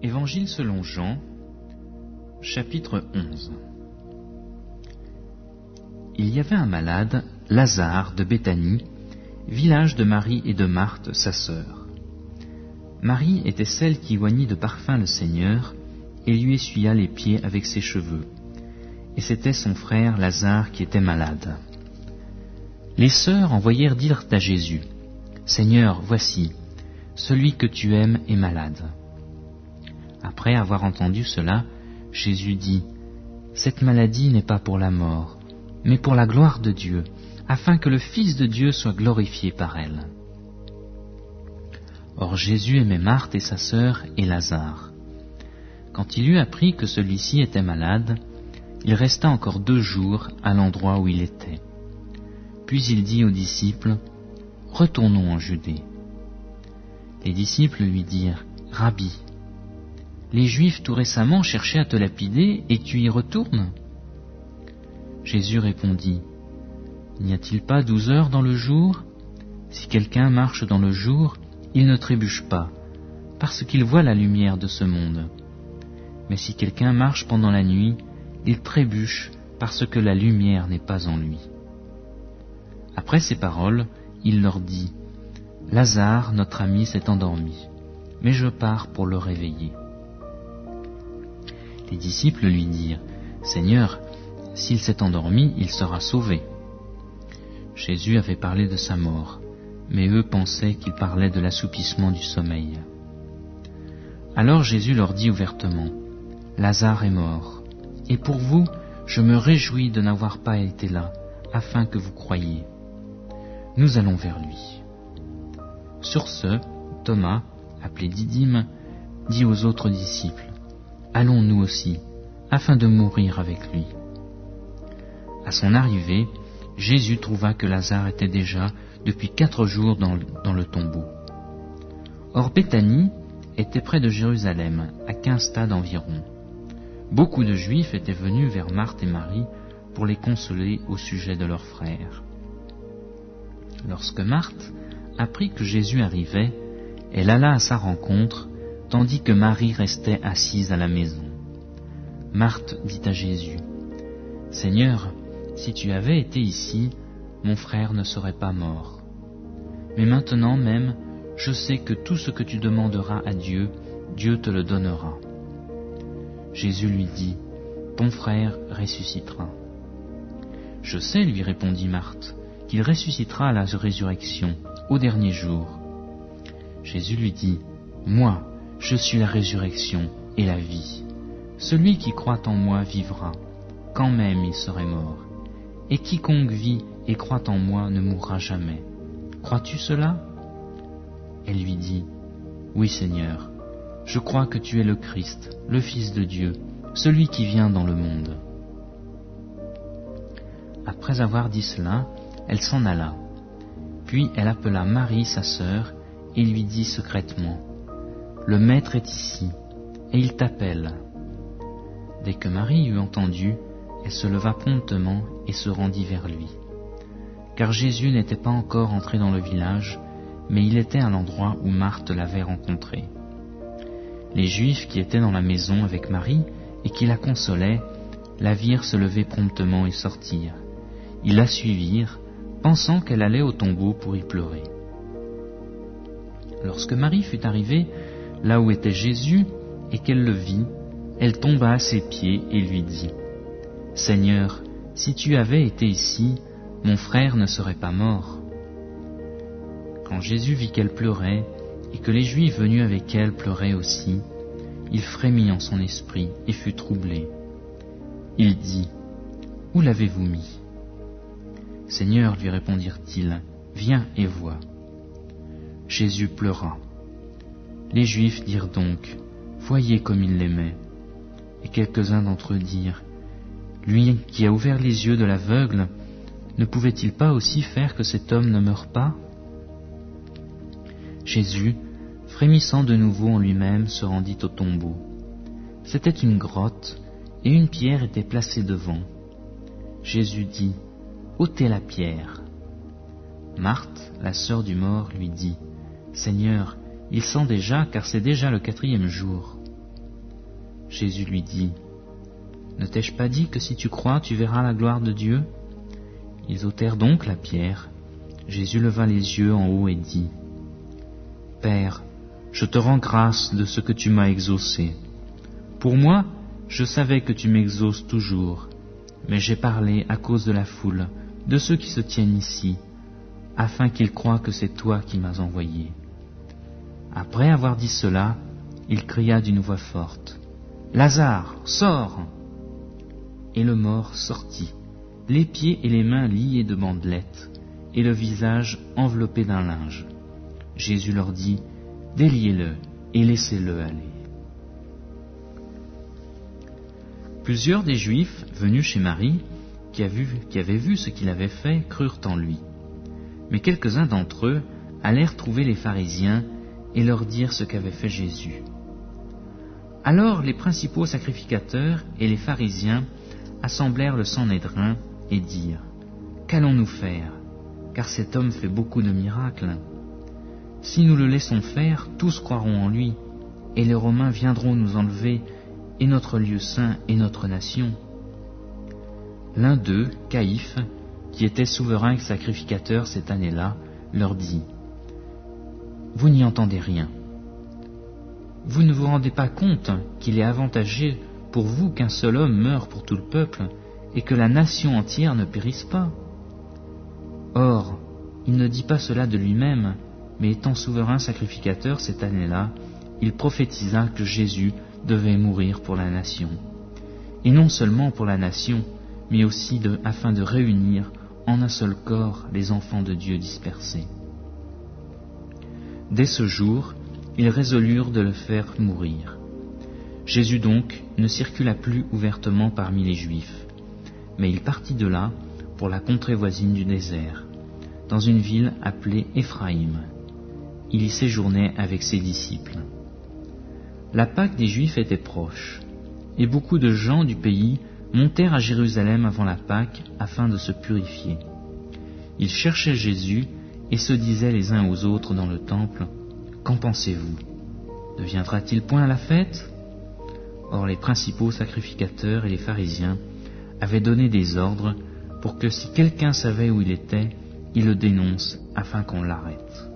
Évangile selon Jean, chapitre 11. Il y avait un malade, Lazare de Béthanie, village de Marie et de Marthe, sa sœur. Marie était celle qui oignit de parfum le Seigneur et lui essuya les pieds avec ses cheveux. Et c'était son frère Lazare qui était malade. Les sœurs envoyèrent dire à Jésus, « Seigneur, voici, celui que tu aimes est malade. » Après avoir entendu cela, Jésus dit, « Cette maladie n'est pas pour la mort, mais pour la gloire de Dieu, afin que le Fils de Dieu soit glorifié par elle. » Or Jésus aimait Marthe et sa sœur et Lazare. Quand il eut appris que celui-ci était malade, il resta encore 2 jours à l'endroit où il était. Puis il dit aux disciples, « Retournons en Judée. » Les disciples lui dirent, « Rabbi, les Juifs tout récemment cherchaient à te lapider et tu y retournes ?» Jésus répondit, « N'y a-t-il pas 12 heures dans le jour ? Si quelqu'un marche dans le jour, il ne trébuche pas, parce qu'il voit la lumière de ce monde. Mais si quelqu'un marche pendant la nuit, il trébuche parce que la lumière n'est pas en lui. » Après ces paroles, il leur dit, « Lazare, notre ami, s'est endormi, mais je pars pour le réveiller. » Les disciples lui dirent, « Seigneur, s'il s'est endormi, il sera sauvé. » Jésus avait parlé de sa mort, mais eux pensaient qu'il parlait de l'assoupissement du sommeil. Alors Jésus leur dit ouvertement, « Lazare est mort, et pour vous, je me réjouis de n'avoir pas été là, afin que vous croyiez. Nous allons vers lui. » Sur ce, Thomas, appelé Didyme, dit aux autres disciples, « Allons nous aussi, afin de mourir avec lui. » À son arrivée, Jésus trouva que Lazare était déjà depuis 4 jours dans le tombeau. Or Béthanie était près de Jérusalem, à 15 stades environ. Beaucoup de Juifs étaient venus vers Marthe et Marie pour les consoler au sujet de leur frère. Lorsque Marthe apprit que Jésus arrivait, elle alla à sa rencontre, tandis que Marie restait assise à la maison. Marthe dit à Jésus, « Seigneur, si tu avais été ici, mon frère ne serait pas mort. Mais maintenant même, je sais que tout ce que tu demanderas à Dieu, Dieu te le donnera. » Jésus lui dit, « Ton frère ressuscitera. » « Je sais, lui répondit Marthe, qu'il ressuscitera à la résurrection, au dernier jour. » Jésus lui dit, « Moi, je suis la résurrection et la vie. Celui qui croit en moi vivra, quand même il serait mort. Et quiconque vit et croit en moi ne mourra jamais. Crois-tu cela ?» Elle lui dit, « Oui, Seigneur, je crois que tu es le Christ, le Fils de Dieu, celui qui vient dans le monde. » Après avoir dit cela, elle s'en alla. Puis elle appela Marie, sa sœur, et lui dit secrètement, « Le Maître est ici, et il t'appelle. » Dès que Marie eut entendu, elle se leva promptement et se rendit vers lui. Car Jésus n'était pas encore entré dans le village, mais il était à l'endroit où Marthe l'avait rencontré. Les Juifs qui étaient dans la maison avec Marie et qui la consolaient, la virent se lever promptement et sortir. Ils la suivirent, pensant qu'elle allait au tombeau pour y pleurer. Lorsque Marie fut arrivée là où était Jésus et qu'elle le vit, elle tomba à ses pieds et lui dit, « Seigneur, si tu avais été ici, mon frère ne serait pas mort. » Quand Jésus vit qu'elle pleurait et que les Juifs venus avec elle pleuraient aussi, il frémit en son esprit et fut troublé. Il dit, « Où l'avez-vous mis ? » « Seigneur, lui répondirent-ils, viens et vois. » Jésus pleura. Les Juifs dirent donc, voyez comme il l'aimait. Et quelques-uns d'entre eux dirent, lui qui a ouvert les yeux de l'aveugle, ne pouvait-il pas aussi faire que cet homme ne meure pas ? Jésus, frémissant de nouveau en lui-même, se rendit au tombeau. C'était une grotte, et une pierre était placée devant. Jésus dit, ôtez la pierre. Marthe, la sœur du mort, lui dit, Seigneur, il sent déjà, car c'est déjà le 4e jour. Jésus lui dit, « Ne t'ai-je pas dit que si tu crois, tu verras la gloire de Dieu ?» Ils ôtèrent donc la pierre. Jésus leva les yeux en haut et dit, « Père, je te rends grâce de ce que tu m'as exaucé. Pour moi, je savais que tu m'exauces toujours, mais j'ai parlé à cause de la foule, de ceux qui se tiennent ici, afin qu'ils croient que c'est toi qui m'as envoyé. » Après avoir dit cela, il cria d'une voix forte, « Lazare, sors !» Et le mort sortit, les pieds et les mains liés de bandelettes, et le visage enveloppé d'un linge. Jésus leur dit, « Déliez-le et laissez-le aller. » Plusieurs des Juifs venus chez Marie, qui avaient vu ce qu'il avait fait, crurent en lui. Mais quelques-uns d'entre eux allèrent trouver les pharisiens et leur dirent ce qu'avait fait Jésus. Alors les principaux sacrificateurs et les pharisiens assemblèrent le Sanhédrin et dirent, « Qu'allons-nous faire? Car cet homme fait beaucoup de miracles. Si nous le laissons faire, tous croiront en lui, et les Romains viendront nous enlever, et notre lieu saint et notre nation. » L'un d'eux, Caïphe, qui était souverain sacrificateur cette année-là, leur dit, « Vous n'y entendez rien. Vous ne vous rendez pas compte qu'il est avantageux pour vous qu'un seul homme meure pour tout le peuple, et que la nation entière ne périsse pas. Or, il ne dit pas cela de lui-même, mais étant souverain sacrificateur cette année-là, il prophétisa que Jésus devait mourir pour la nation. Et non seulement pour la nation, mais aussi afin de réunir en un seul corps les enfants de Dieu dispersés. Dès ce jour, ils résolurent de le faire mourir. Jésus donc ne circula plus ouvertement parmi les Juifs, mais il partit de là pour la contrée voisine du désert, dans une ville appelée Éphraïm. Il y séjournait avec ses disciples. La Pâque des Juifs était proche, et beaucoup de gens du pays montèrent à Jérusalem avant la Pâque afin de se purifier. Ils cherchaient Jésus et se disaient les uns aux autres dans le temple, « Qu'en pensez-vous? Ne viendra-t-il point à la fête ?» Or les principaux sacrificateurs et les pharisiens avaient donné des ordres pour que si quelqu'un savait où il était, il le dénonce afin qu'on l'arrête.